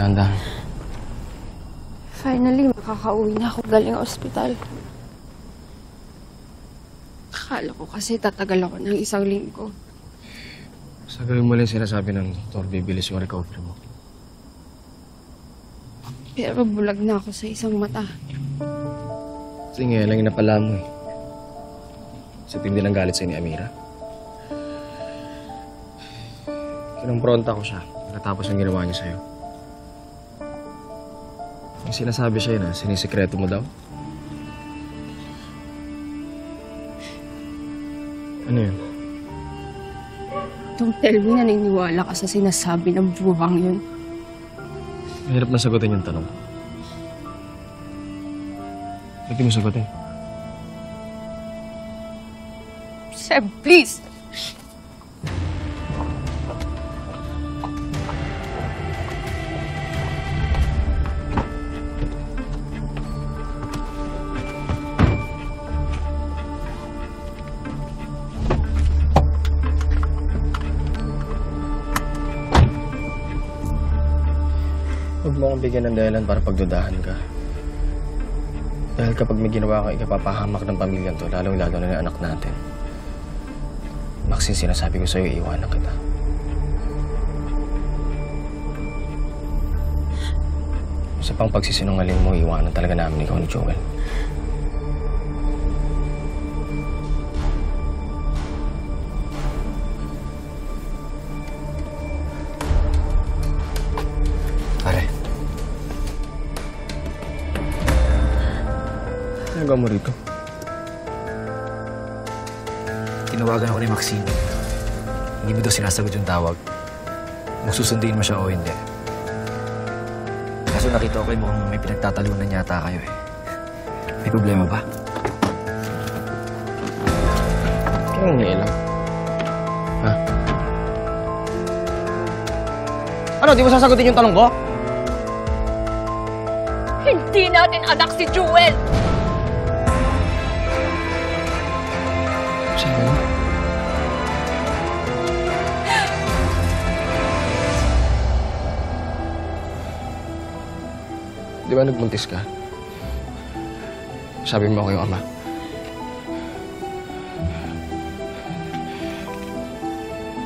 Dahan-dahan. Finally, makakauwi na ako galing ospital. Akala ko kasi tatagal ako ng 1 linggo. Sa gawin mo lang sinasabi ng doktor, bibilis yung recovery mo. Pero bulag na ako sa isang mata. Kasi ngayon lang inapala mo eh. Sa tindi ng galit sa'yo ni Amira. Kinumpronta ko siya pagkatapos ng ginawa niya sa'yo. Yung sinasabi siya na sinisikreto mo daw. Ano yun? Don't tell me na naniniwala ka sa sinasabi ng buwang yun. Mahirap na sagutin yung tanong. Ba't di mo sagutin? Seb, please! Huwag mo akong bigyan ng dahilan para pagdudahan ka. Dahil kapag may ginawa ka, ikapapahamak ng pamilyang to, lalong-lalo na ng anak natin. Maxine, sinasabi ko sa'yo, iiwanan kita. Sa pang pagsisinungaling mo, iiwanan talaga namin ikaw ni Joel. Pare. Ano ba mo rito? Tinawagan ako ni Maxine. Hindi mo daw sinasagot yung tawag. Kung susunduin mo siya o hindi. Kaso nakita ko kayo mukhang may pinagtatalunan yata kayo eh. May problema ba? Kaya nga lang. Ha? Ano, di mo sasagutin yung tanong ko? Hindi natin anak si Joel! Sabi mo? Di ba nagbuntis ka? Sabi mo ako yung ama.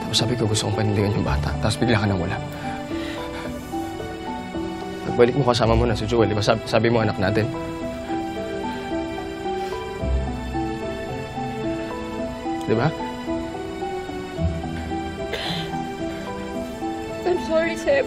Tapos sabi ko gusto kong panindigan yung bata. Tapos bigla ka nang wala. Pagbalik mo kasama mo na si Joel, di ba sabi mo anak natin? Di ba? I'm sorry, Seb.